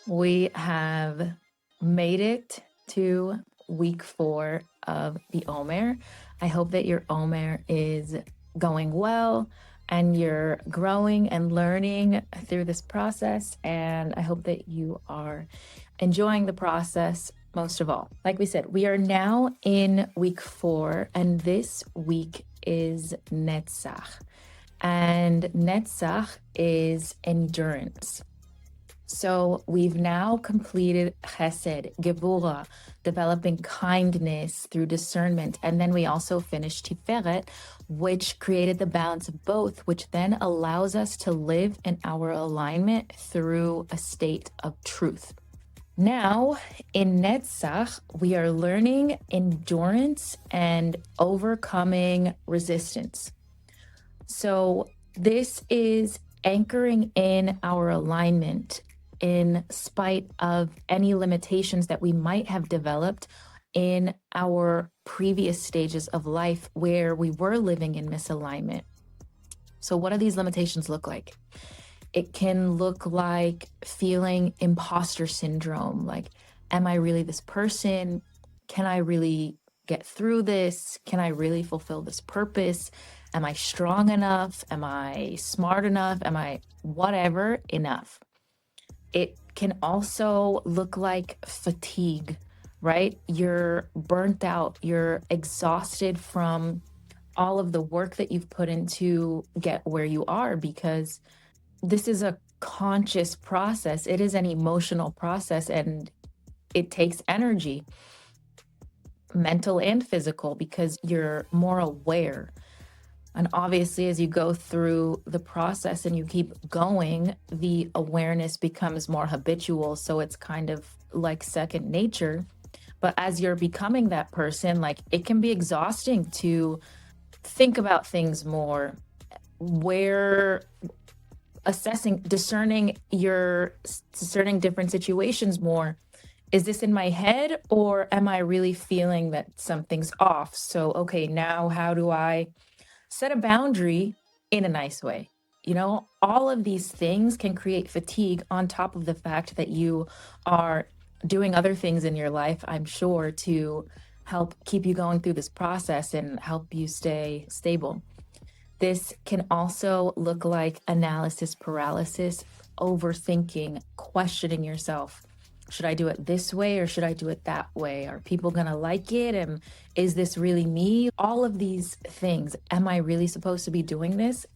We have made it to week 4 of the Omer. I hope that your Omer is going well and you're growing and learning through this process. And I hope that you are enjoying the process most of all. Like we said, we are now in week 4, and this week is Netzach. And Netzach is endurance. So we've now completed Chesed, Gevurah, developing kindness through discernment. And then we also finished Tiferet, which created the balance of both, which then allows us to live in our alignment through a state of truth. Now, in Netzach, we are learning endurance and overcoming resistance. So this is anchoring in our alignment in spite of any limitations that we might have developed in our previous stages of life where we were living in misalignment. So what do these limitations look like? It can look like feeling imposter syndrome, like, am I really this person? Can I really get through this? Can I really fulfill this purpose? Am I strong enough? Am I smart enough? Am I whatever enough? It can also look like fatigue, right? You're burnt out, you're exhausted from all of the work that you've put into get where you are, because this is a conscious process. It is an emotional process, and it takes energy, mental and physical, because you're more aware. And obviously, as you go through the process and you keep going, the awareness becomes more habitual. So it's kind of like second nature. But as you're becoming that person, like, it can be exhausting to think about things more, where discerning different situations more. Is this in my head, or am I really feeling that something's off? So, okay, now how do I set a boundary in a nice way? All of these things can create fatigue on top of the fact that you are doing other things in your life, I'm sure, to help keep you going through this process and help you stay stable. This can also look like analysis paralysis, overthinking, questioning yourself. Should I do it this way or should I do it that way? Are people going to like it? And is this really me? All of these things. Am I really supposed to be doing this?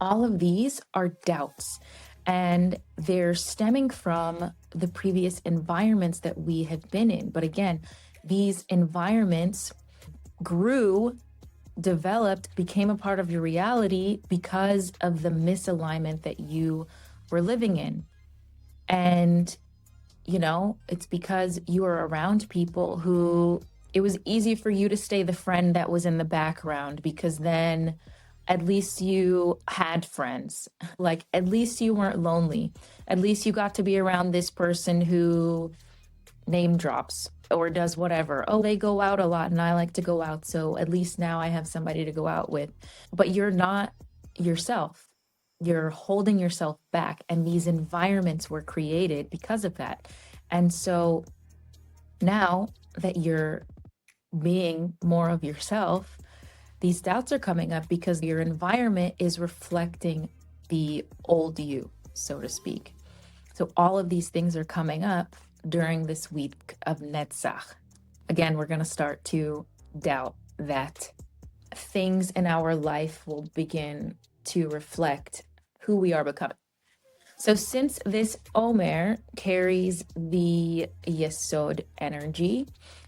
All of these are doubts, and they're stemming from the previous environments that we have been in. But again, these environments grew, developed, became a part of your reality because of the misalignment that you were living in. And, it's because you were around people who it was easy for you to stay the friend that was in the background, because then at least you had friends. Like, at least you weren't lonely. At least you got to be around this person who name drops or does whatever. Oh, they go out a lot and I like to go out, so at least now I have somebody to go out with. But you're not yourself. You're holding yourself back, and these environments were created because of that. And so now that you're being more of yourself, these doubts are coming up because your environment is reflecting the old you, so to speak. So all of these things are coming up during this week of Netzach. Again, we're going to start to doubt that things in our life will begin to reflect who we are becoming. So since this Omer carries the Yesod energy,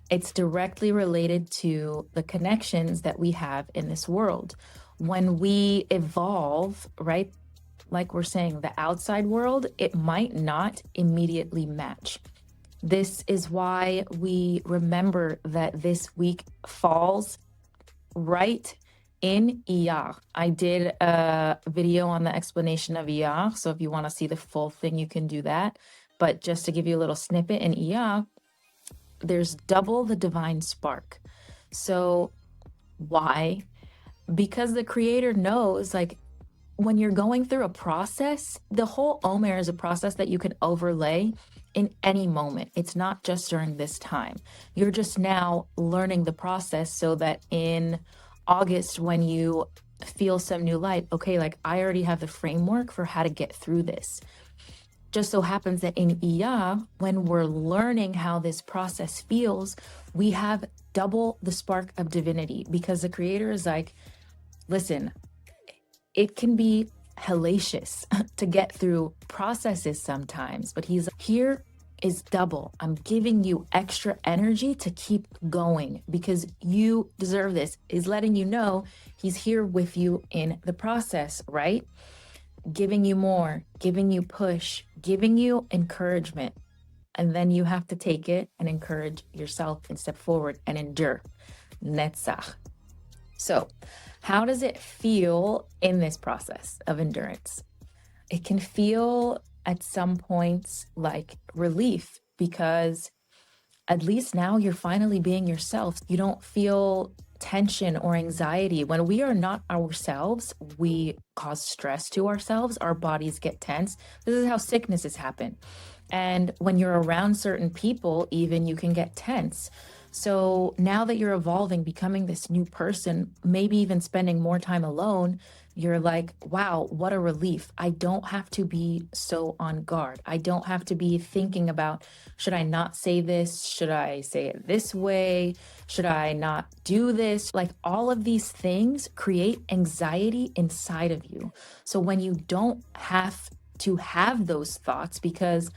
it's directly related to the connections that we have in this world. When we evolve, right, like we're saying, the outside world, it might not immediately match. This is why we remember that this week falls right in Iyar. I did a video on the explanation of Iyar, so if you want to see the full thing, you can do that. But just to give you a little snippet, in Iyar, there's double the divine spark. So why? Because the creator knows, like, when you're going through a process, the whole Omer is a process that you can overlay in any moment. It's not just during this time. You're just now learning the process so that in August, when you feel some new light, okay, like I already have the framework for how to get through this. Just so happens that in Iyar, when we're learning how this process feels, we have double the spark of divinity, because the creator is like, listen, it can be hellacious to get through processes sometimes, but he's here is double. I'm giving you extra energy to keep going because you deserve this. Is letting you know he's here with you in the process, right? Giving you more, giving you push, giving you encouragement. And then you have to take it and encourage yourself and step forward and endure. Netzach. So, how does it feel in this process of endurance? It can feel at some points like relief, because at least now you're finally being yourself. You don't feel tension or anxiety. When we are not ourselves, we cause stress to ourselves. Our bodies get tense. This is how sicknesses happen. And when you're around certain people, even, you can get tense. So now that you're evolving, becoming this new person, maybe even spending more time alone, you're like, wow, what a relief. I don't have to be so on guard. I don't have to be thinking about, should I not say this? Should I say it this way? Should I not do this? Like, all of these things create anxiety inside of you. So when you don't have to have those thoughts, because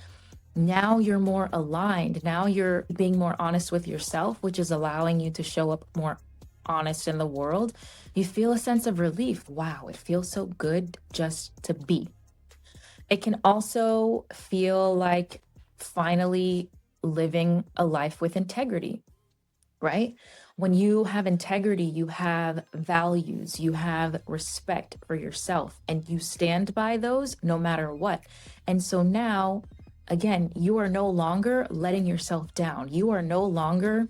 now you're more aligned. Now you're being more honest with yourself, which is allowing you to show up more honest in the world. You feel a sense of relief. Wow, it feels so good just to be. It can also feel like finally living a life with integrity, right? When you have integrity, you have values, you have respect for yourself, and you stand by those no matter what. And so now, again, you are no longer letting yourself down. You are no longer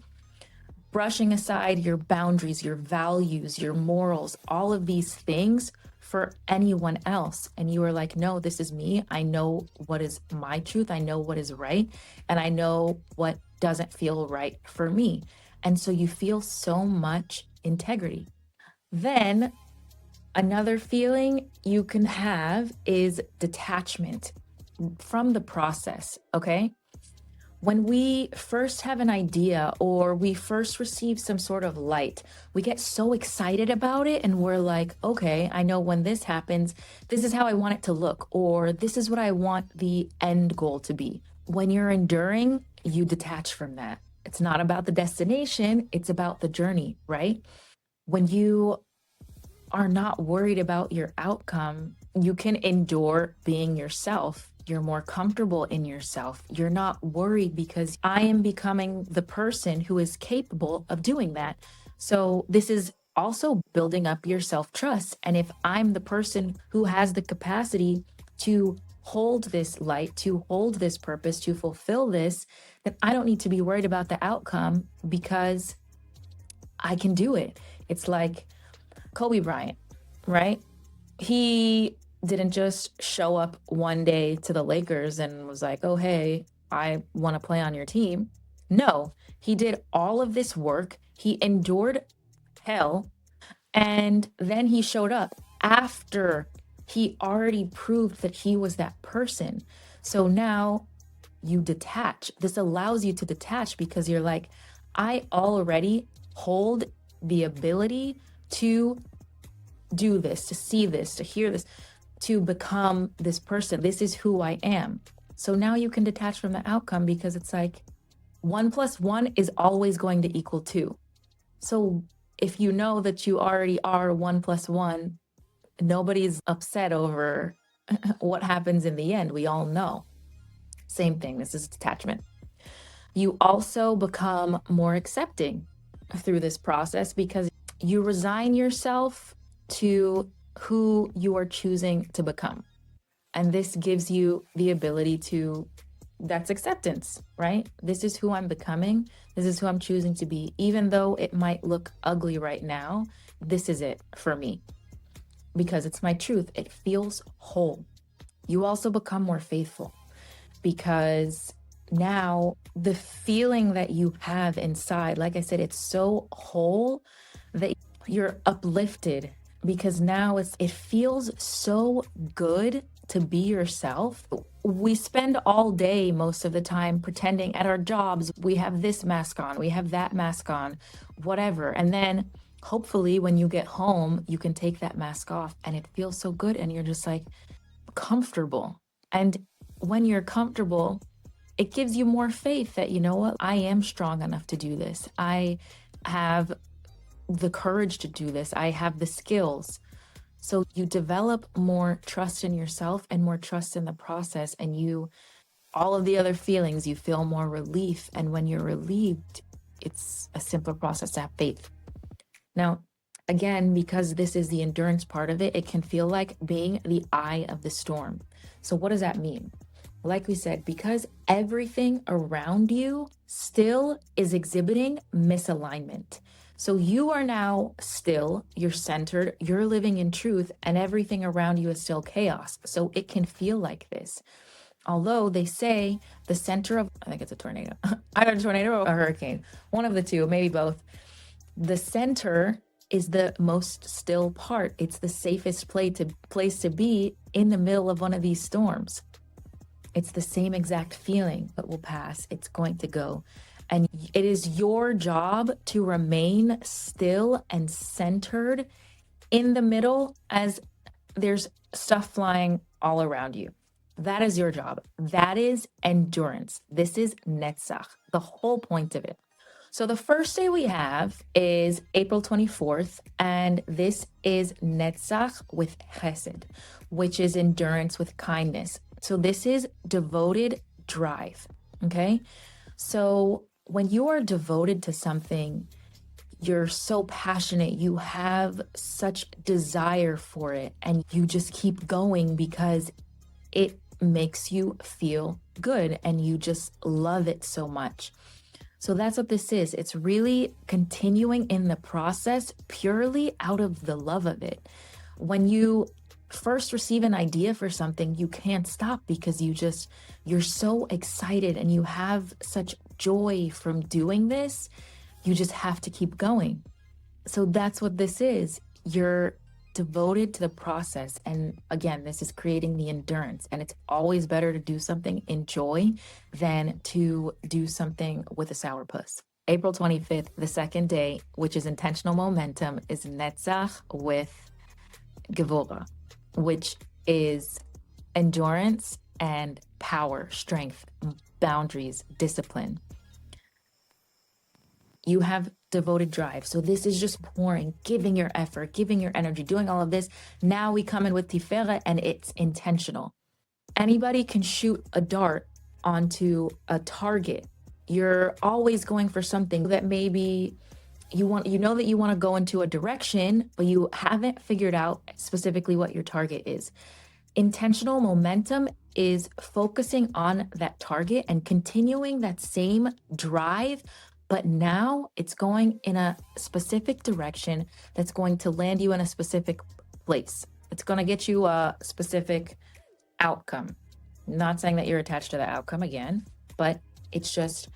brushing aside your boundaries, your values, your morals, all of these things for anyone else. And you are like, no, this is me. I know what is my truth. I know what is right. And I know what doesn't feel right for me. And so you feel so much integrity. Then another feeling you can have is detachment from the process, okay? When we first have an idea or we first receive some sort of light, we get so excited about it and we're like, okay, I know when this happens, this is how I want it to look, or this is what I want the end goal to be. When you're enduring, you detach from that. It's not about the destination, it's about the journey, right? When you are not worried about your outcome, you can endure being yourself. You're more comfortable in yourself. You're not worried because I am becoming the person who is capable of doing that. So this is also building up your self-trust. And if I'm the person who has the capacity to hold this light, to hold this purpose, to fulfill this, then I don't need to be worried about the outcome because I can do it. It's like Kobe Bryant, right? He didn't just show up one day to the Lakers and was like, oh, hey, I want to play on your team. No, he did all of this work. He endured hell. And then he showed up after he already proved that he was that person. So now you detach. This allows you to detach because you're like, I already hold the ability to do this, to see this, to hear this, to become this person. This is who I am. So now you can detach from the outcome because it's like 1 + 1 is always going to equal 2. So if you know that you already are 1 + 1, nobody's upset over what happens in the end. We all know. Same thing. This is detachment. You also become more accepting through this process because you resign yourself to who you are choosing to become. And this gives you the ability to, that's acceptance, right? This is who I'm becoming. This is who I'm choosing to be. Even though it might look ugly right now, this is it for me. because it's my truth. It feels whole. You also become more faithful because now the feeling that you have inside, like I said, it's so whole that you're uplifted because now it feels so good to be yourself. We spend all day most of the time pretending at our jobs we have this mask on, we have that mask on, whatever. And then hopefully when you get home, you can take that mask off and it feels so good and you're just like comfortable. And when you're comfortable, it gives you more faith that, you know what, I am strong enough to do this. I have the courage to do this. I have the skills. So you develop more trust in yourself and more trust in the process. And all of the other feelings, you feel more relief. And when you're relieved, it's a simpler process to have faith. Now, again, because this is the endurance part of it, it can feel like being the eye of the storm. So what does that mean? Like we said, because everything around you still is exhibiting misalignment. So you are now still, you're centered, you're living in truth, and everything around you is still chaos. So it can feel like this. Although they say the center of, I think it's a tornado, either a tornado or a hurricane, one of the two, maybe both. The center is the most still part. It's the safest place to be in the middle of one of these storms. It's the same exact feeling, but will pass. It's going to go. And it is your job to remain still and centered in the middle as there's stuff flying all around you. That is your job. That is endurance. This is Netzach, the whole point of it. So the first day we have is April 24th, and this is Netzach with Chesed, which is endurance with kindness. So this is devoted drive, okay? So when you are devoted to something, you're so passionate, you have such desire for it, and you just keep going because it makes you feel good and you just love it so much. So that's what this is. It's really continuing in the process purely out of the love of it. When you first receive an idea for something, you can't stop because you're so excited and you have such joy from doing this. You just have to keep going. So that's what this is. You're devoted to the process. And again, this is creating the endurance. And it's always better to do something in joy than to do something with a sourpuss. April 25th, the second day, which is intentional momentum, is Netzach with Gevurah, which is endurance and power, strength, boundaries, discipline. You have devoted drive. So this is just pouring, giving your effort, giving your energy, doing all of this. Now we come in with Tiferet and it's intentional. Anybody can shoot a dart onto a target. You're always going for something that maybe you know that you want to go into a direction, but you haven't figured out specifically what your target is. Intentional momentum is focusing on that target and continuing that same drive, but now it's going in a specific direction that's going to land you in a specific place. It's going to get you a specific outcome. Not saying that you're attached to the outcome again, but it's just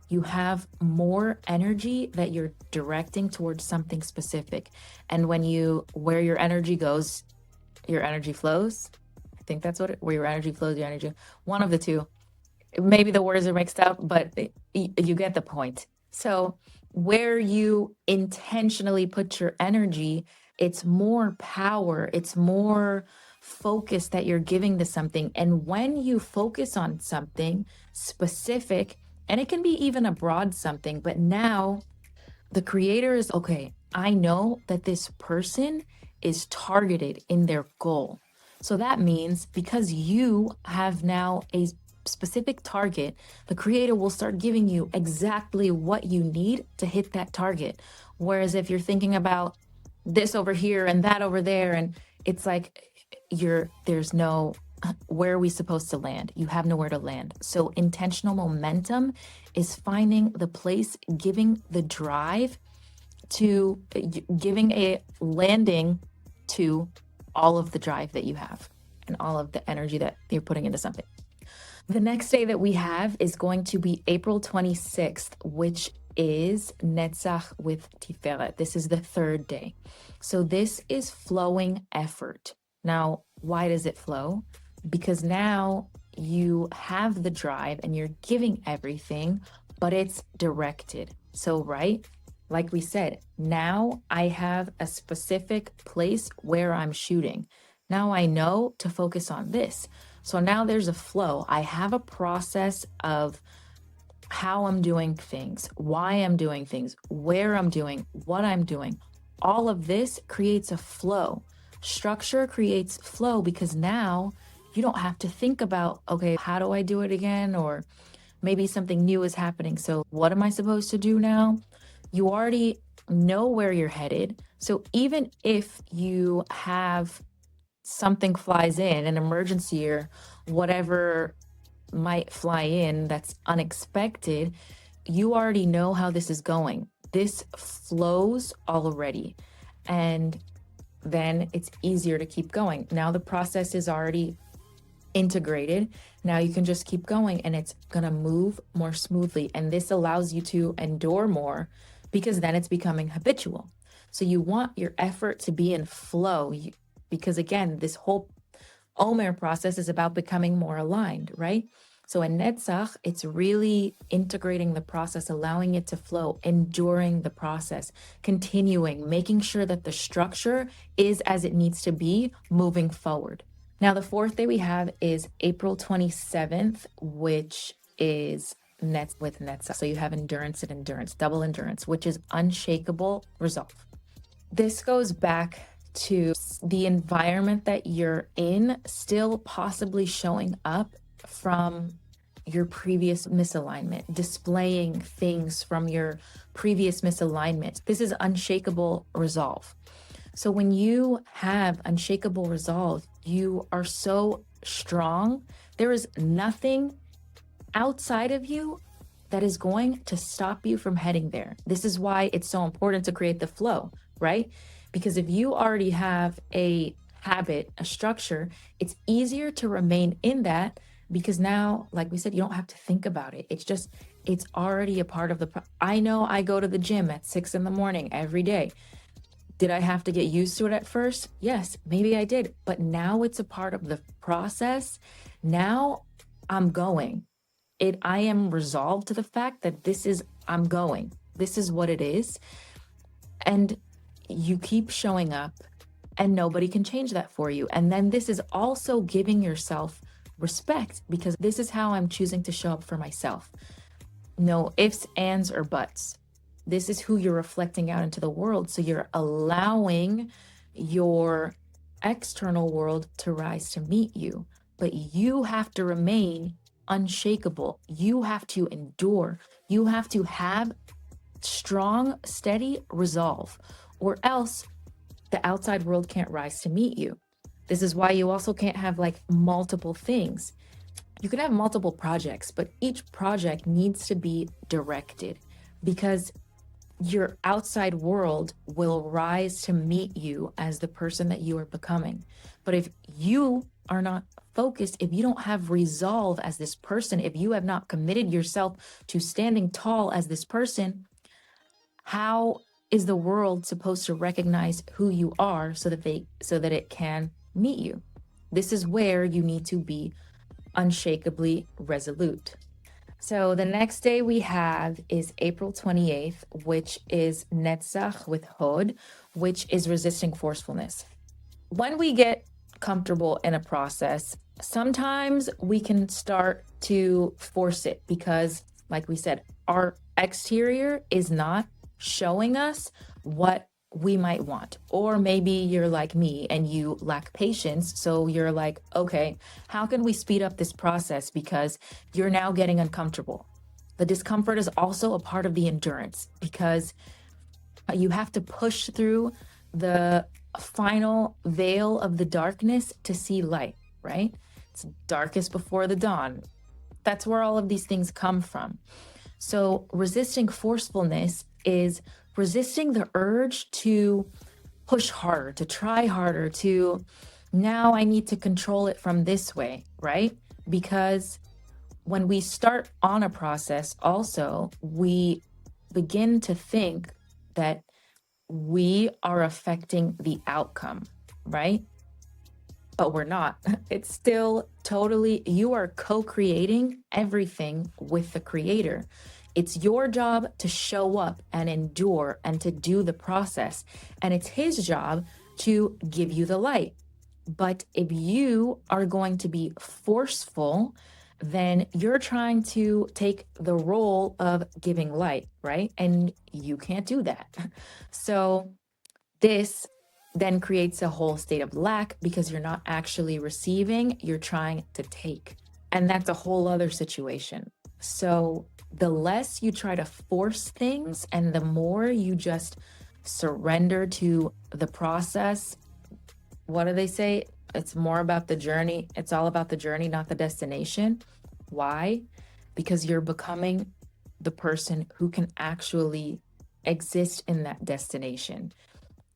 you have more energy that you're directing towards something specific. And where your energy goes, your energy flows. I think that's where your energy flows, your energy, one of the two. Maybe the words are mixed up, but you get the point. So where you intentionally put your energy, it's more power, it's more focus that you're giving to something. And when you focus on something specific, and it can be even a broad something, but now the creator is, okay, I know that this person is targeted in their goal. So that means because you have now a specific target, the creator will start giving you exactly what you need to hit that target. Whereas if you're thinking about this over here and that over there, and it's like there's no, where are we supposed to land? You have nowhere to land. So intentional momentum is finding the place, giving the drive to giving a landing to all of the drive that you have and all of the energy that you're putting into something. The next day that we have is going to be April 26th, which is Netzach with Tiferet. This is the third day. So this is flowing effort. Now, why does it flow? Because now you have the drive and you're giving everything, but it's directed. So, right? Like we said, now I have a specific place where I'm shooting. Now I know to focus on this. So now there's a flow. I have a process of how I'm doing things, why I'm doing things, where I'm doing, what I'm doing. All of this creates a flow. Structure creates flow because now you don't have to think about, okay, how do I do it again? Or maybe something new is happening. So what am I supposed to do now? You already know where you're headed. So even if you have something flies in, an emergency or whatever might fly in that's unexpected, you already know how this is going. This flows already. And then it's easier to keep going. Now the process is already integrated. Now you can just keep going and it's going to move more smoothly. And this allows you to endure more because then it's becoming habitual. So you want your effort to be in flow because again, this whole Omer process is about becoming more aligned, right? So in Netzach, it's really integrating the process, allowing it to flow, enduring the process, continuing, making sure that the structure is as it needs to be moving forward. Now, the fourth day we have is April 27th, which is with Netzach. So you have endurance and endurance, double endurance, which is unshakable resolve. This goes back to the environment that you're in still possibly showing up from your previous misalignment, displaying things from your previous misalignment. This is unshakable resolve. So when you have unshakable resolve, you are so strong. There is nothing outside of you that is going to stop you from heading there. This is why it's so important to create the flow, right? Because if you already have a habit, a structure, it's easier to remain in that because now, like we said, you don't have to think about it. It's already a part of I know I go to the gym at 6 a.m. every day. Did I have to get used to it at first? Yes, maybe I did. But now it's a part of the process. Now I'm going. I am resolved to the fact that I'm going. This is what it is. And you keep showing up and nobody can change that for you. And then this is also giving yourself respect because this is how I'm choosing to show up for myself. No ifs, ands, or buts. This is who you're reflecting out into the world. So you're allowing your external world to rise to meet you, but you have to remain unshakable. You have to endure. You have to have strong, steady resolve, or else the outside world can't rise to meet you. This is why you also can't have like multiple things. You can have multiple projects, but each project needs to be directed because your outside world will rise to meet you as the person that you are becoming. But if you are not focused, if you don't have resolve as this person, if you have not committed yourself to standing tall as this person, how is the world supposed to recognize who you are so that it can meet you? This is where you need to be unshakably resolute. So the next day we have is April 28th, which is Netzach with Hod, which is resisting forcefulness. When we get comfortable in a process, sometimes we can start to force it because, like we said, our exterior is not showing us what we might want. Or maybe you're like me and you lack patience. So you're like, okay, how can we speed up this process? Because you're now getting uncomfortable. The discomfort is also a part of the endurance because you have to push through the final veil of the darkness to see light, right? It's darkest before the dawn. That's where all of these things come from. So resisting forcefulness is resisting the urge to push harder, to try harder, to now I need to control it from this way, right? Because when we start on a process, also, we begin to think that we are affecting the outcome, right? But we're not. It's still totally, you are co-creating everything with the creator. It's your job to show up and endure and to do the process. And it's his job to give you the light. But if you are going to be forceful, then you're trying to take the role of giving light, right? And you can't do that. So this then creates a whole state of lack because you're not actually receiving, you're trying to take. And that's a whole other situation. So the less you try to force things and the more you just surrender to the process, what do they say? It's more about the journey. It's all about the journey, not the destination. Why? Because you're becoming the person who can actually exist in that destination.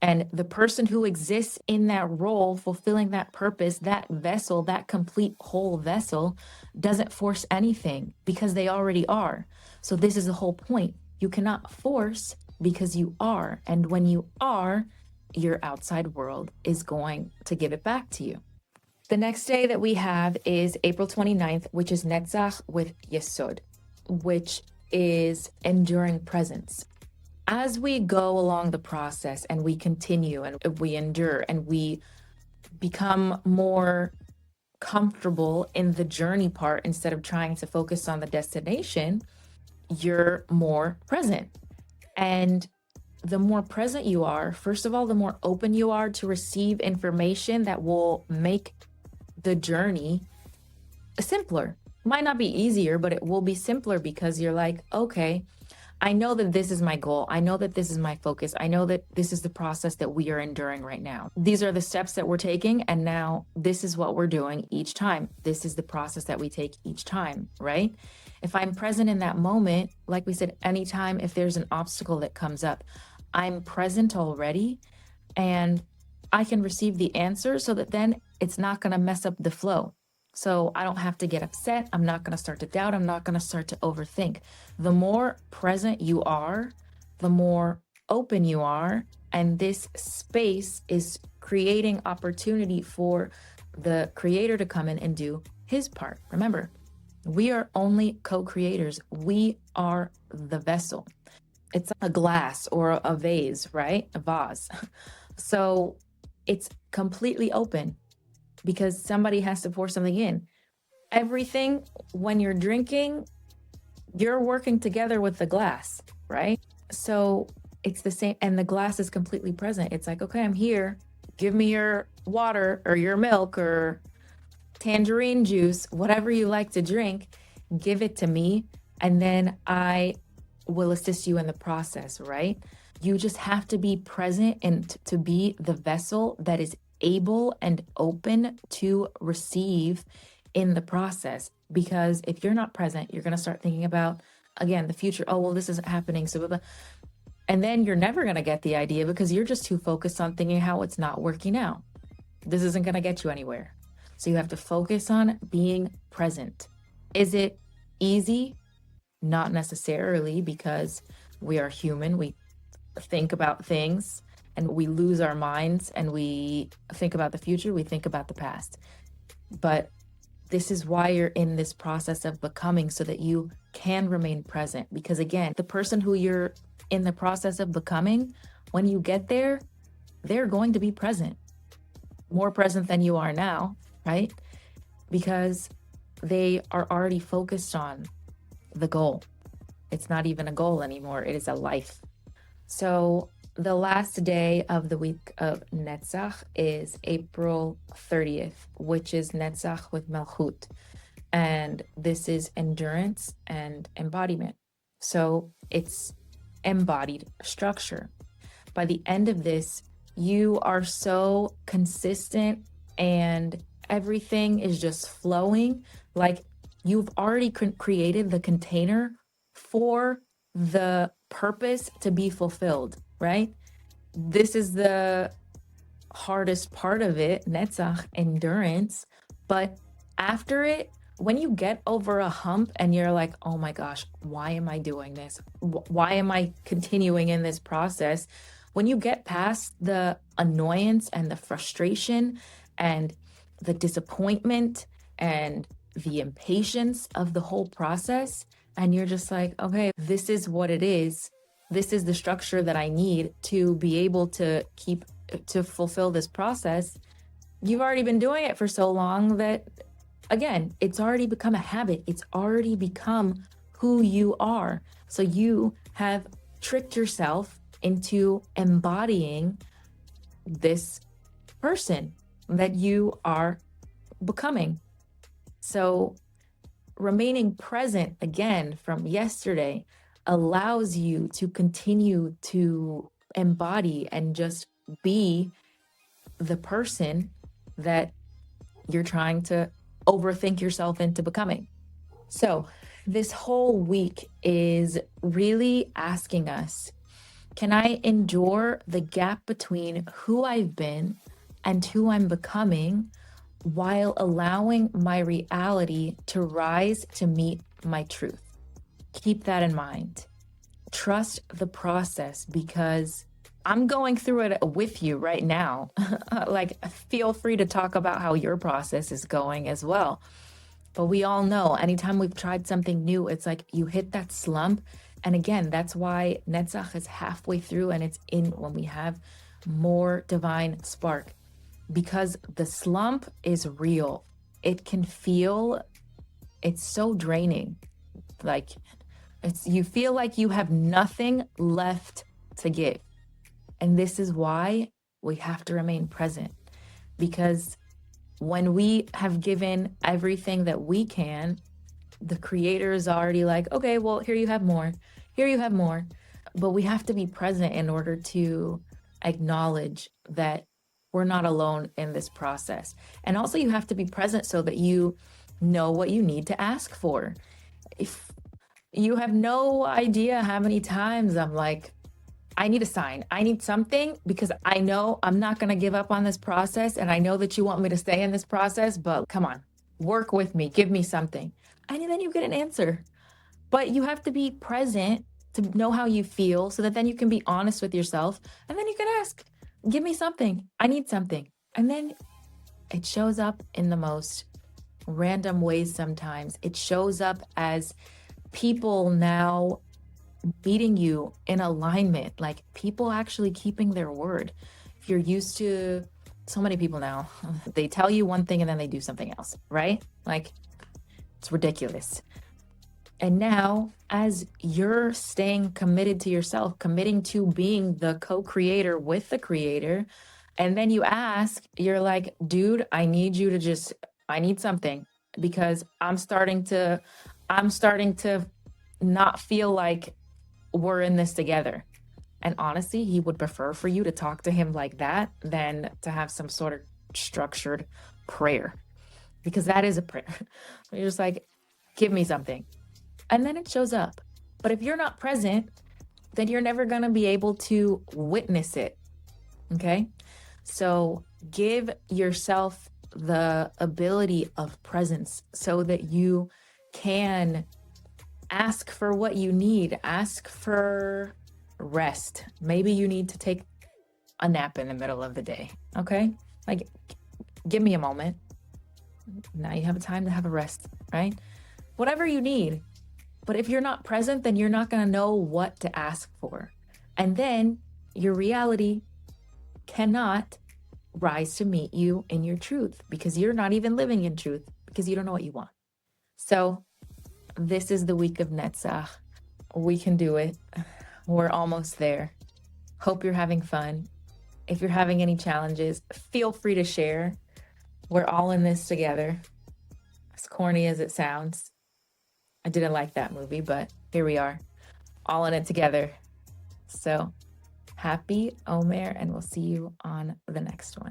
And the person who exists in that role, fulfilling that purpose, that vessel, that complete whole vessel, doesn't force anything because they already are. So this is the whole point. You cannot force because you are. And when you are, your outside world is going to give it back to you. The next day that we have is April 29th, which is Netzach with Yesod, which is enduring presence. As we go along the process and we continue and we endure and we become more comfortable in the journey part instead of trying to focus on the destination, you're more present. And the more present you are, first of all, the more open you are to receive information that will make the journey simpler. Might not be easier, but it will be simpler because you're like, okay, I know that this is my goal. I know that this is my focus. I know that this is the process that we are enduring right now. These are the steps that we're taking. And now this is what we're doing each time. This is the process that we take each time, right? If I'm present in that moment, like we said, anytime if there's an obstacle that comes up, I'm present already and I can receive the answer so that then it's not going to mess up the flow. So I don't have to get upset. I'm not going to start to doubt. I'm not going to start to overthink. The more present you are, the more open you are. And this space is creating opportunity for the creator to come in and do his part. Remember, we are only co-creators. We are the vessel. It's a glass or a vase, right? A vase. So it's completely open because somebody has to pour something in. Everything, when you're drinking, you're working together with the glass, right? So it's the same, and the glass is completely present. It's like, okay, I'm here. Give me your water or your milk or tangerine juice, whatever you like to drink, give it to me, and then I will assist you in the process, right? You just have to be present and to be the vessel that is able and open to receive in the process. Because if you're not present, you're going to start thinking about, again, the future. Oh, well, this isn't happening. So, blah, blah. And then you're never going to get the idea because you're just too focused on thinking how it's not working out. This isn't going to get you anywhere. So you have to focus on being present. Is it easy? Not necessarily, because we are human. We think about things and we lose our minds and we think about the future, we think about the past. But this is why you're in this process of becoming so that you can remain present. Because again, the person who you're in the process of becoming, when you get there, they're going to be present, more present than you are now, right? Because they are already focused on the goal. It's not even a goal anymore. It is a life. So the last day of the week of Netzach is April 30th, which is Netzach with Malchut. And this is endurance and embodiment. So it's embodied structure. By the end of this, you are so consistent and everything is just flowing. Like you've already created the container for the purpose to be fulfilled, right? This is the hardest part of it, Netzach, endurance. But after it, when you get over a hump and you're like, oh my gosh, why am I doing this? Why am I continuing in this process? When you get past the annoyance and the frustration and the disappointment and the impatience of the whole process, and you're just like, okay, this is what it is. This is the structure that I need to be able to fulfill this process. You've already been doing it for so long that, again, it's already become a habit. It's already become who you are. So you have tricked yourself into embodying this person that you are becoming. So remaining present again from yesterday allows you to continue to embody and just be the person that you're trying to overthink yourself into becoming. So this whole week is really asking us, can I endure the gap between who I've been and who I'm becoming while allowing my reality to rise to meet my truth? Keep that in mind. Trust the process, because I'm going through it with you right now. Like, feel free to talk about how your process is going as well. But we all know anytime we've tried something new, it's like you hit that slump. And again, that's why Netzach is halfway through and it's in when we have more divine spark, because the slump is real. It can feel, it's so draining. Like, you feel like you have nothing left to give. And this is why we have to remain present, because when we have given everything that we can, the creator is already like, okay, well, here you have more. Here you have more. But we have to be present in order to acknowledge that we're not alone in this process. And also you have to be present so that you know what you need to ask for. If you have no idea how many times I'm like, I need a sign. I need something, because I know I'm not going to give up on this process. And I know that you want me to stay in this process, but come on, work with me, give me something. And then you get an answer. But you have to be present to know how you feel, so that then you can be honest with yourself. And then you can ask, give me something. I need something. And then it shows up in the most random ways sometimes. It shows up as people now meeting you in alignment, like people actually keeping their word. If you're used to, so many people now, they tell you one thing and then they do something else, right? Like, it's ridiculous. And now, as you're staying committed to yourself, committing to being the co-creator with the creator, and then you ask, you're like, dude, I need you to just, I need something, because I'm starting to not feel like we're in this together. And honestly, he would prefer for you to talk to him like that than to have some sort of structured prayer, because that is a prayer. You're just like, give me something. And then it shows up. But if you're not present, then you're never going to be able to witness it. Okay? So give yourself the ability of presence so that you can ask for what you need. Ask for rest. Maybe you need to take a nap in the middle of the day. Okay? Like, give me a moment. Now you have a time to have a rest, right? Whatever you need. But if you're not present, then you're not going to know what to ask for. And then your reality cannot rise to meet you in your truth, because you're not even living in truth, because you don't know what you want. So this is the week of Netzach. We can do it. We're almost there. Hope you're having fun. If you're having any challenges, feel free to share. We're all in this together. As corny as it sounds. I didn't like that movie, but here we are, all in it together. So happy Omer, and we'll see you on the next one.